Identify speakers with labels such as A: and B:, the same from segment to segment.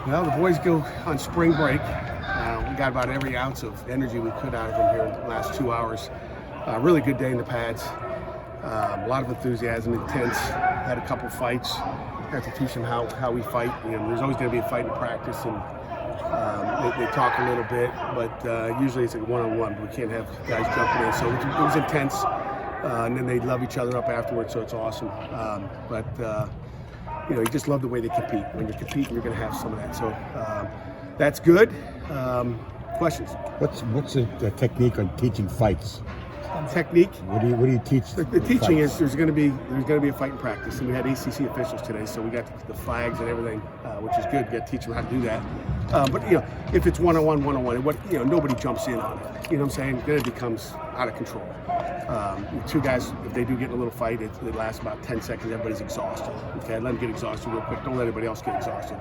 A: Well, the boys go on spring break. We got about every ounce of energy we could out of them here in the last 2 hours. Really good day in the pads. A lot of enthusiasm, intense. Had a couple fights. Got to teach them how we fight. You know, there's always going to be a fight in practice, and they talk a little bit, but usually it's like one-on-one. We can't have guys jumping in, so it was intense. And then they love each other up afterwards, so it's awesome. You know, you just love the way they compete. When you're competing, you're going to have some of that. So that's good. Questions?
B: What's the technique on teaching fights?
A: Technique.
B: What do you teach?
A: The teaching is there's going to be a fight in practice, and we had ACC officials today, so we got the flags and everything, which is good. We got to teach them how to do that. But you know, if it's one-on-one, nobody jumps in on it. You know what I'm saying? Then it becomes out of control. Two guys, if they do get in a little fight, it lasts about 10 seconds. Everybody's exhausted. Okay, let them get exhausted real quick. Don't let anybody else get exhausted.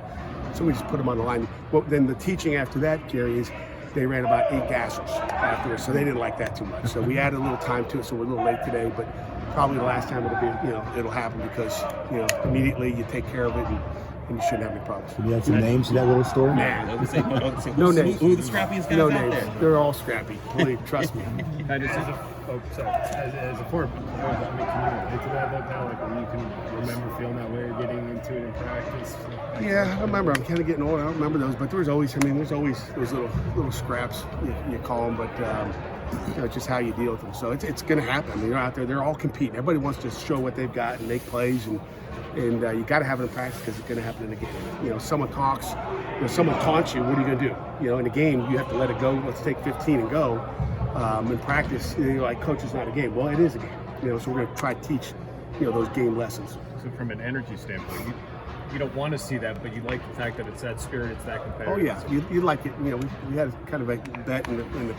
A: So we just put them on the line. Well, then the teaching after that, Gary, is they ran about 8 gassers afterwards, so they didn't like that too much. So we added a little time to it, so we're a little late today, but probably the last time it'll happen because, you know, immediately you take care of it and you shouldn't have any problems.
B: Can you add some names to that little story?
A: Nah.
C: No names. Who are the scrappiest guys
A: no
C: out
A: names.
C: there?
A: They're all scrappy. Trust me.
D: As a former, can you relate to that now? Like when you can remember feeling that way or getting into it in practice?
A: Yeah, I remember. I'm kind of getting old. I don't remember those, but there's always those little scraps you call them, but you know, it's just how you deal with them. So it's going to happen. I mean, you're out there. They're all competing. Everybody wants to show what they've got and make plays, and you got to have it in practice because it's going to happen in the game. You know, someone talks, someone taunts you. What are you going to do? You know, in a game, you have to let it go. Let's take 15 and go. In practice, you're like, coach, it's not a game. Well, it is a game. You know, so we're going to try to teach, you know, those game lessons.
D: So from an energy standpoint, you don't want to see that, but you like the fact that it's that spirit, it's that competitive.
A: Oh yeah, you like it. You know, we had kind of a bet in the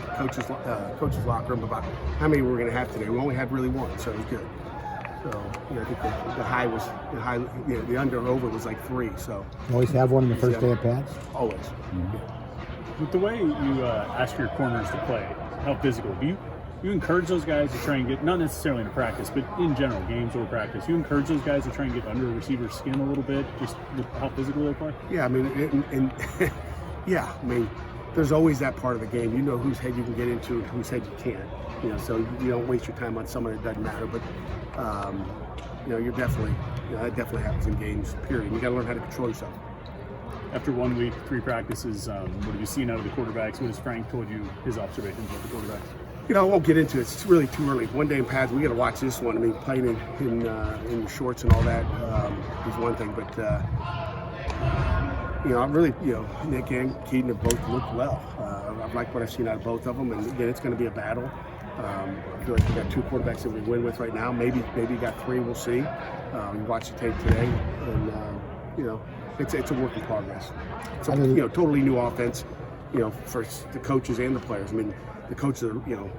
A: coach's locker room about how many we were going to have today. We only had really one, so it was good. So you know, I think the under/over was like 3. So
B: You always have one on the first day of pads?
A: always.
B: Mm-hmm.
A: Yeah.
E: With the way you ask your corners to play, how physical, do you encourage those guys to try and get, not necessarily in practice, but in general, games or practice, you encourage those guys to try and get under a receiver's skin a little bit, just with how physical they play?
A: Yeah, I mean, yeah, I mean, there's always that part of the game. You know whose head you can get into and whose head you can't. You know, so you don't waste your time on someone that doesn't matter. But you know, that definitely happens in games. Period. You got to learn how to control yourself.
E: After 1 week, 3 practices, what have you seen out of the quarterbacks? What has Frank told you his observations of the quarterbacks?
A: You know, I won't get into it. It's really too early. One day in pads, we got to watch this one. I mean, playing in your shorts and all that is one thing, but you know, I'm really, you know, Nick and Keaton have both looked well. I like what I've seen out of both of them, and again, it's going to be a battle. I feel like we got 2 quarterbacks that we win with right now. Maybe you got 3. We'll see. We watched the tape today, and you know, it's a work in progress. It's a, you know, totally new offense. You know, for the coaches and the players. I mean, the coaches are, you know,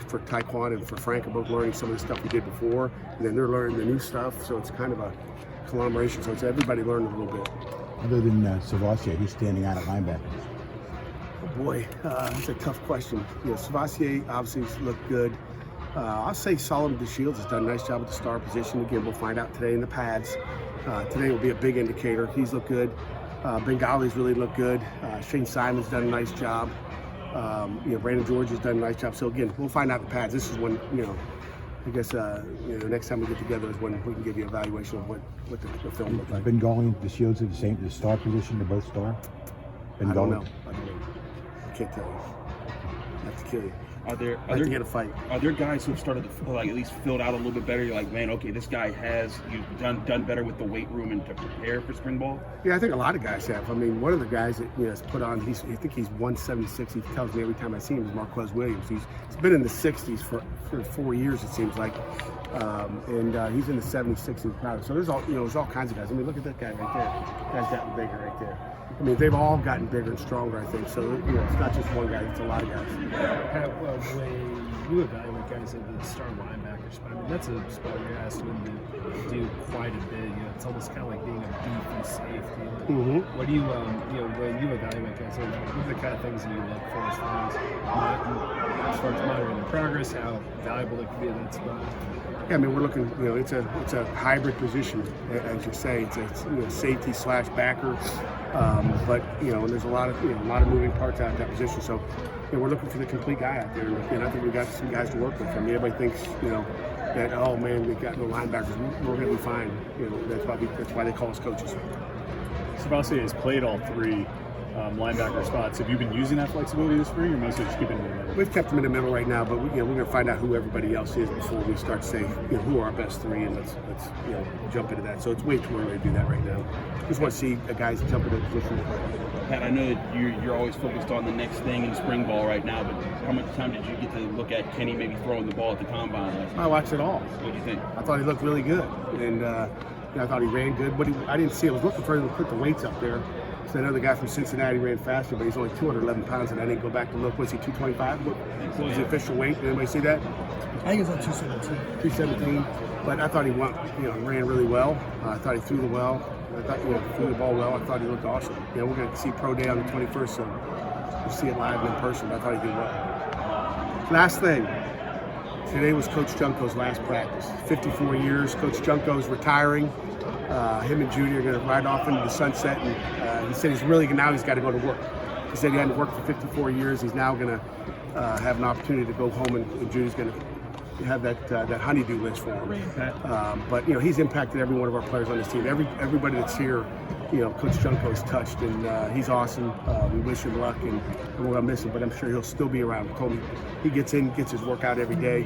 A: for Taekwon and for Frank are both learning some of the stuff we did before, and then they're learning the new stuff. So it's kind of a conglomeration. So it's everybody learning a little bit.
B: Other than Savassier, he's standing out at linebacker.
A: Oh boy, that's a tough question. You know, Savassier obviously has looked good. I'll say Solomon DeShields has done a nice job at the star position. Again, we'll find out today in the pads. Today will be a big indicator. He's looked good. Bengali's really looked good. Shane Simon's done a nice job. You know, Brandon George has done a nice job. So again, we'll find out the pads. This is when, you know, I guess you know, next time we get together is when we can give you an evaluation of what the film looks like.
B: Been going the Shields at the star position, they're both star?
A: I don't know. I can't tell you. I have to kill you.
C: Are there
A: get a fight.
C: Are there guys who have started to feel like at least filled out a little bit better? You're like, man, okay, this guy has done better with the weight room and to prepare for spring ball?
A: Yeah, I think a lot of guys have. I mean, one of the guys that, you know, has put on, I think he's 176. He tells me every time I see him is Marquez Williams. He's been in the 60s for 4 years, it seems like, and he's in the 76 and proud. So there's all kinds of guys. I mean, look at that guy right there. That guy's gotten bigger right there. I mean, they've all gotten bigger and stronger, I think. So, you know, it's not just one guy, it's a lot of guys.
D: Pat, the way you evaluate guys at the star linebacker spot, I mean, that's a spot you're asking them to do quite a bit. You know, it's almost kind of like being a beefy safety. Like, what do you, you know, when you evaluate guys, what are the kind of things that you look for as far as monitoring the progress, how valuable it could be at that spot?
A: Yeah, I mean, we're looking, you know, it's a hybrid position, as you say. It's a, you know, safety / backer. But and there's a lot of moving parts out of that position. So we're looking for the complete guy out there, and I think we got some guys to work with. I mean, everybody thinks that, oh man, we got no linebackers. We're going to be fine. That's why they call us coaches.
E: Savassi has played all three linebacker spots. Have you been using that flexibility this spring, or mostly just keeping it in the middle?
A: We've kept them in the middle right now, but we're going to find out who everybody else is before we start saying who are our best three, and let's jump into that. So it's way too early to do that right now. Just want to see guys jump into position.
C: Pat, I know that you're always focused on the next thing in spring ball right now, but how much time did you get to look at Kenny maybe throwing the ball at the combine last night?
A: I watched it all.
C: What do you think?
A: I thought he looked really good, and I thought he ran good. But I didn't see. I was looking for him to put the weights up there. So I know the guy from Cincinnati ran faster, but he's only 211 pounds, and I didn't go back to look. Was he 225? What was the official weight? Did anybody see that?
F: I think it's like 217.
A: 217. But I thought he ran really well. I thought he threw the well. I thought threw the ball well. I thought he looked awesome. We're going to see Pro Day on the 21st, so we'll see it live and in person. But I thought he did well. Last thing. Today was Coach Junko's last practice. 54 years. Coach Junko's retiring. Him and Judy are going to ride off into the sunset, and he said he's got to go to work. He said he hadn't worked for 54 years. He's now going to have an opportunity to go home, and Judy's going to have that honeydew list for him. But he's impacted every one of our players on this team. Everybody that's here, Coach Junko's touched, and he's awesome. We wish him luck, and we're going to miss him, but I'm sure he'll still be around. He told me he gets his workout every day.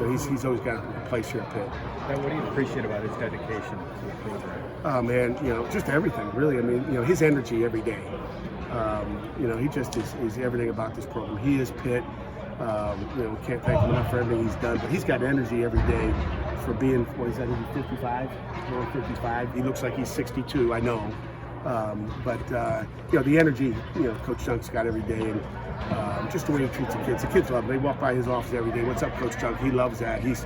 A: He's always got a place here at Pitt.
F: Now, what do you appreciate about his dedication to the program?
A: Oh man, just everything really. I mean, his energy every day. He just is everything about this program. He is Pitt. We can't thank him enough for everything he's done, but he's got energy every day for being, what is that, he's 55? 55. He looks like he's 62, I know. But the energy, Coach Junk's got every day, and just the way he treats the kids. The kids love him. They walk by his office every day. What's up, Coach Junk? He loves that. He's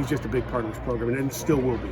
A: just a big part of this program, and still will be.